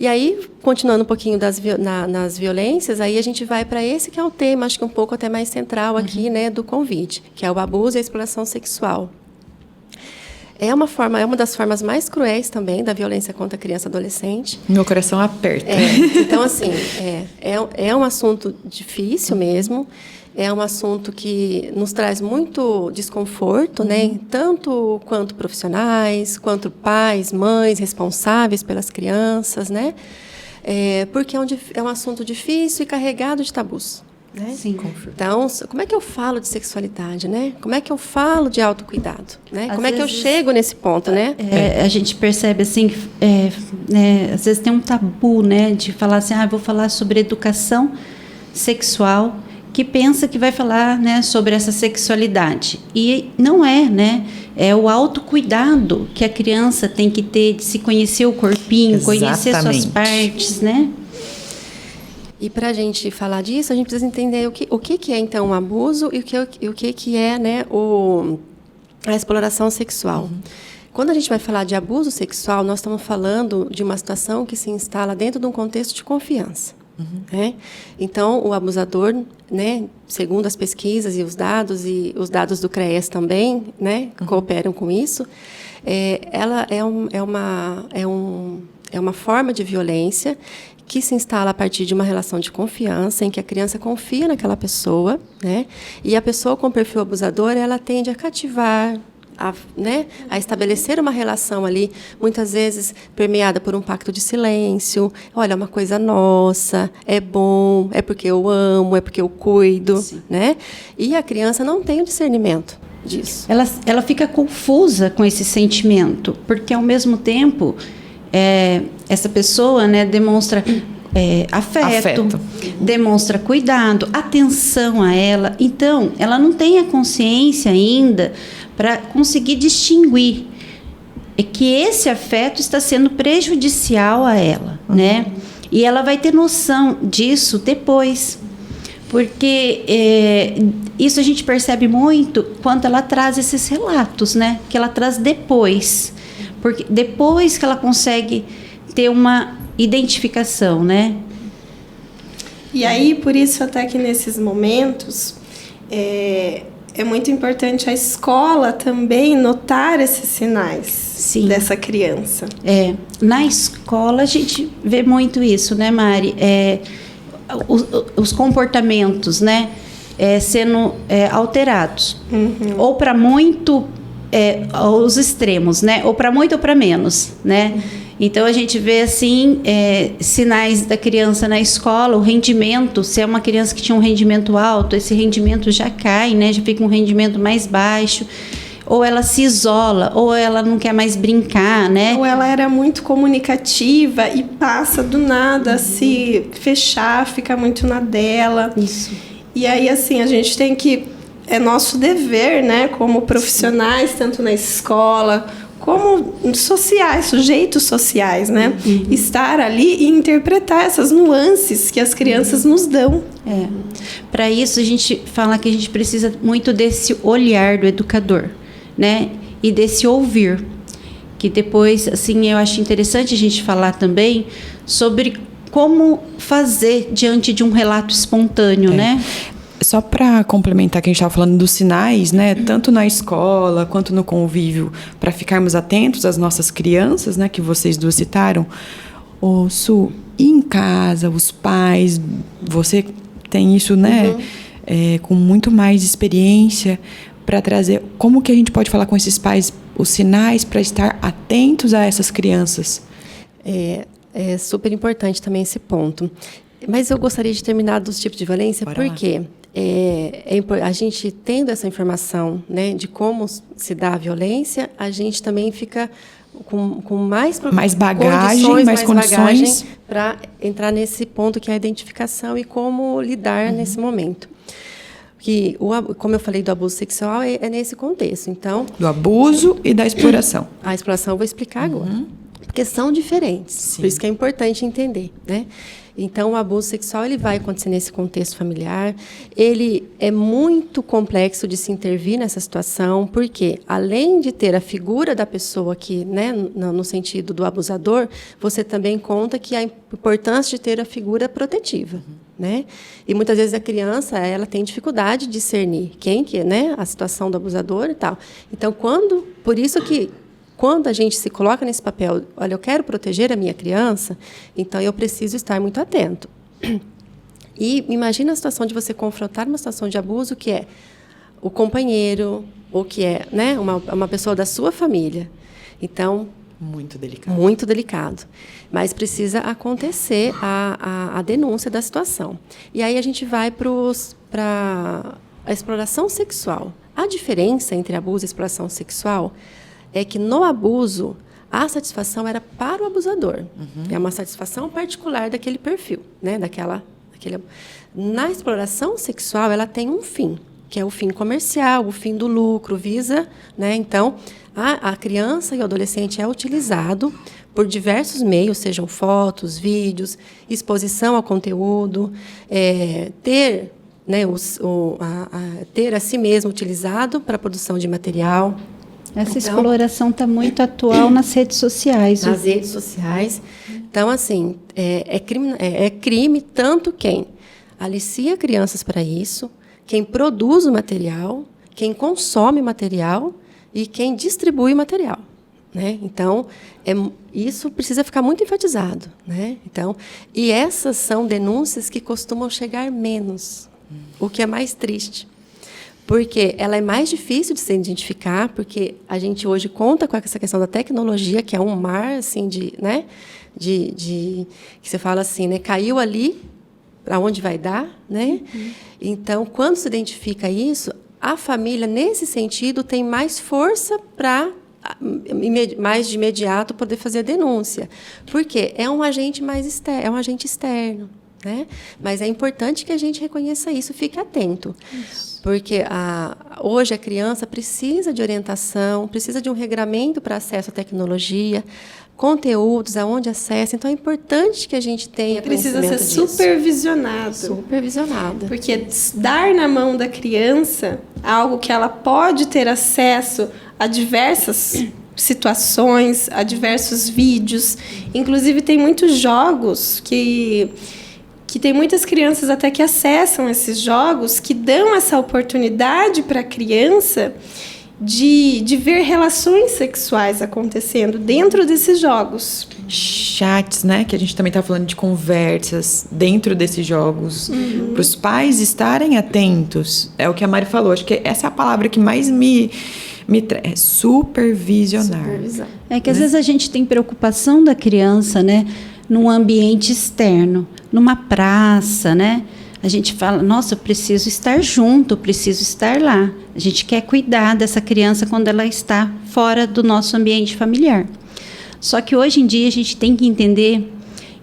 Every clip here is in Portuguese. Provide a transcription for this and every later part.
E aí, continuando um pouquinho nas violências, aí a gente vai para esse que é o tema, acho que um pouco até mais central aqui, né, do convite, que é o abuso e a exploração sexual. É uma das formas mais cruéis também da violência contra a criança e adolescente. Meu coração aperta. Então, assim, é um assunto difícil mesmo, é um assunto que nos traz muito desconforto, né? Tanto quanto profissionais, quanto pais, mães responsáveis pelas crianças, né? Porque é um assunto difícil e carregado de tabus. Né? Sim. Então, como é que eu falo de sexualidade, né? Como é que eu falo de autocuidado, né? Como é que eu chego nesse ponto, né? A gente percebe assim, às vezes tem um tabu, né, de falar assim, vou falar sobre educação sexual, que pensa que vai falar, né, sobre essa sexualidade. E não é, né? É o autocuidado que a criança tem que ter, de se conhecer o corpinho, conhecer suas partes, né? E para a gente falar disso, a gente precisa entender o que é, então, o abuso e o que é, né, a exploração sexual. Quando a gente vai falar de abuso sexual, nós estamos falando de uma situação que se instala dentro de um contexto de confiança. Né? Então, o abusador, né, segundo as pesquisas e os dados do CREAS também, né, cooperam com isso, ela é uma forma de violência que se instala a partir de uma relação de confiança, em que a criança confia naquela pessoa, né? E a pessoa com perfil abusador, ela tende a cativar, a estabelecer uma relação ali, muitas vezes permeada por um pacto de silêncio. Olha, é uma coisa nossa, é bom, é porque eu amo, é porque eu cuido, né? E a criança não tem o discernimento disso. Ela fica confusa com esse sentimento, porque ao mesmo tempo essa pessoa, né, demonstra afeto, demonstra cuidado, atenção a ela. Então, ela não tem a consciência ainda para conseguir distinguir que esse afeto está sendo prejudicial a ela, né? E ela vai ter noção disso depois, porque isso a gente percebe muito quando ela traz esses relatos, né? Que ela traz depois. Porque depois que ela consegue ter uma identificação, né? E aí, por isso, até que nesses momentos, é muito importante a escola também notar esses sinais dessa criança. Na escola, a gente vê muito isso, né, Mari? Os comportamentos, né? Sendo alterados. Ou para muito... os extremos, né? Ou para muito ou para menos, né? Então a gente vê assim sinais da criança na escola, o rendimento, se é uma criança que tinha um rendimento alto, esse rendimento já cai, né? Já fica um rendimento mais baixo. Ou ela se isola, ou ela não quer mais brincar, né? Ou ela era muito comunicativa e passa do nada a se fechar, fica muito na dela. Isso. E aí assim a gente tem que é nosso dever, né, como profissionais, tanto na escola, como sociais, sujeitos sociais, né, estar ali e interpretar essas nuances que as crianças nos dão. Para isso, a gente fala que a gente precisa muito desse olhar do educador, né, e desse ouvir, que depois, assim, eu acho interessante a gente falar também sobre como fazer diante de um relato espontâneo, né? Só para complementar que a gente estava falando dos sinais, né, tanto na escola quanto no convívio, para ficarmos atentos às nossas crianças, né, que vocês duas citaram, Su, e em casa, os pais, você tem isso, né, com muito mais experiência para trazer, como que a gente pode falar com esses pais, os sinais para estar atentos a essas crianças? É super importante também esse ponto. Mas eu gostaria de terminar dos tipos de violência, porque a gente tendo essa informação, né, de como se dá a violência, a gente também fica com mais bagagem, mais condições para entrar nesse ponto que é a identificação e como lidar nesse momento. Que como eu falei do abuso sexual, é nesse contexto. Então, do abuso e da exploração. A exploração eu vou explicar agora. porque são diferentes. Sim. Por isso que é importante entender, né? Então, o abuso sexual ele vai acontecer nesse contexto familiar. Ele é muito complexo de se intervir nessa situação, porque, além de ter a figura da pessoa aqui, né, no sentido do abusador, você também conta que a importância de ter a figura protetiva. Né? E, muitas vezes, a criança ela tem dificuldade de discernir quem que é, né, a situação do abusador e tal. Então, por isso que, quando a gente se coloca nesse papel, olha, eu quero proteger a minha criança, então eu preciso estar muito atento. E imagina a situação de você confrontar uma situação de abuso que é o companheiro, ou que é, né, uma pessoa da sua família. Então, muito delicado. Muito delicado. Mas precisa acontecer a denúncia da situação. E aí a gente vai para a exploração sexual. A diferença entre abuso e exploração sexual é que no abuso a satisfação era para o abusador. É uma satisfação particular daquele perfil, né? Na exploração sexual ela tem um fim, que é o fim comercial, o fim do lucro, visa, né? Então a criança e o adolescente é utilizado por diversos meios, sejam fotos, vídeos, exposição ao conteúdo, ter, né, ter a si mesmo utilizado para a produção de material. Essa exploração está muito atual nas redes sociais. Nas redes sociais. Então, assim, é crime tanto quem alicia crianças para isso, quem produz o material, quem consome material e quem distribui o material. Né? Então, isso precisa ficar muito enfatizado. Né? Então, e essas são denúncias que costumam chegar menos, o que é mais triste. Porque ela é mais difícil de se identificar, porque a gente hoje conta com essa questão da tecnologia, que é um mar assim, né, que você fala assim, né, caiu ali, para onde vai dar? Né? Então, quando se identifica isso, a família, nesse sentido, tem mais força para, mais de imediato, poder fazer a denúncia. Porque é um agente externo. Né? Mas é importante que a gente reconheça isso, fique atento. Isso. Porque hoje a criança precisa de orientação, precisa de um regramento para acesso à tecnologia, conteúdos, aonde acessa. Então, é importante que a gente tenha precisa ser disso. Supervisionado. Porque dar na mão da criança algo que ela pode ter acesso a diversas situações, a diversos vídeos. Inclusive, tem muitos jogos que tem muitas crianças até que acessam esses jogos, que dão essa oportunidade para a criança de ver relações sexuais acontecendo dentro desses jogos. Chats, né? Que a gente também está falando de conversas dentro desses jogos. Para os pais estarem atentos. É o que a Mari falou. Acho que essa é a palavra que mais me traz. É supervisionar. É que às vezes a gente tem preocupação da criança, né? Num ambiente externo, numa praça, né? A gente fala, nossa, eu preciso estar junto, eu preciso estar lá. A gente quer cuidar dessa criança quando ela está fora do nosso ambiente familiar. Só que hoje em dia a gente tem que entender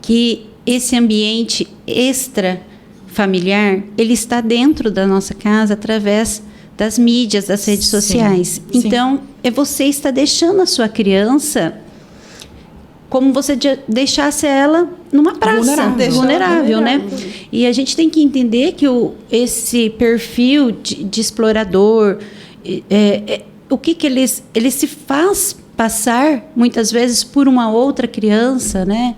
que esse ambiente extra-familiar, ele está dentro da nossa casa através das mídias, das redes sociais. Então, você está deixando a sua criança como você deixasse ela numa praça, vulnerável, né? E a gente tem que entender que esse perfil de explorador, o que ele se faz passar, muitas vezes, por uma outra criança, né?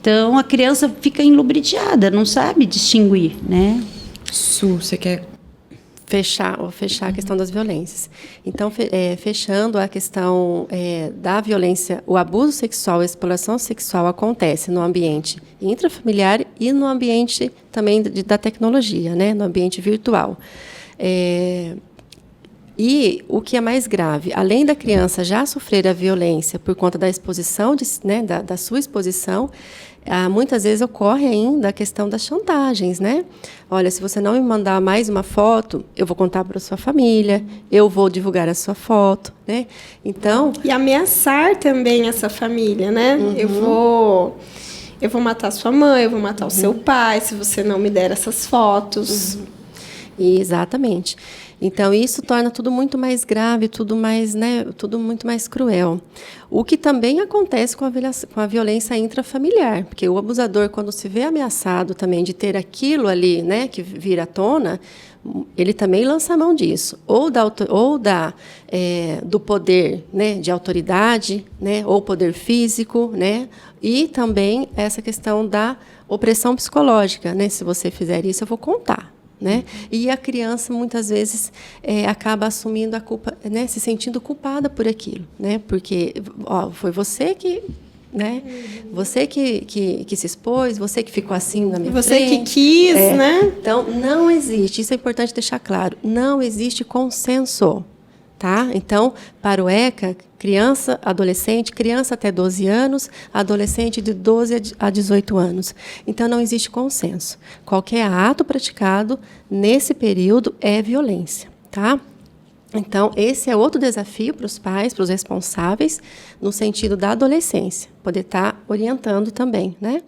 Então, a criança fica enlubridiada, não sabe distinguir, né? Su, você quer fechar a questão das violências. Então, fechando a questão da violência, o abuso sexual, a exploração sexual acontece no ambiente intrafamiliar e no ambiente também da tecnologia, né? No ambiente virtual. E o que é mais grave, além da criança já sofrer a violência por conta da exposição, né, da sua exposição, muitas vezes ocorre ainda a questão das chantagens, né? Olha, se você não me mandar mais uma foto, eu vou contar para a sua família, eu vou divulgar a sua foto, né? Então... E ameaçar também essa família, né? Eu vou matar sua mãe, eu vou matar o seu pai, se você não me der essas fotos. Exatamente. Então, isso torna tudo muito mais grave, tudo mais, né, tudo muito mais cruel. O que também acontece com a violência intrafamiliar, porque o abusador, quando se vê ameaçado também de ter aquilo ali, né, que vira à tona, ele também lança a mão disso, do poder, né, de autoridade, né, ou poder físico, né, e também essa questão da opressão psicológica, né, se você fizer isso, eu vou contar. Né? E a criança, muitas vezes, acaba assumindo a culpa, né, se sentindo culpada por aquilo, né? Porque foi você que... Né? Você que se expôs, você que ficou assim na minha frente. Você que quis, né? Então, não existe, isso é importante deixar claro, não existe consenso. Tá? Então, para o ECA, criança até 12 anos, adolescente de 12 a 18 anos. Então, não existe consenso. Qualquer ato praticado nesse período é violência. Tá? Então, esse é outro desafio para os pais, para os responsáveis, no sentido da adolescência, poder estar orientando também, né?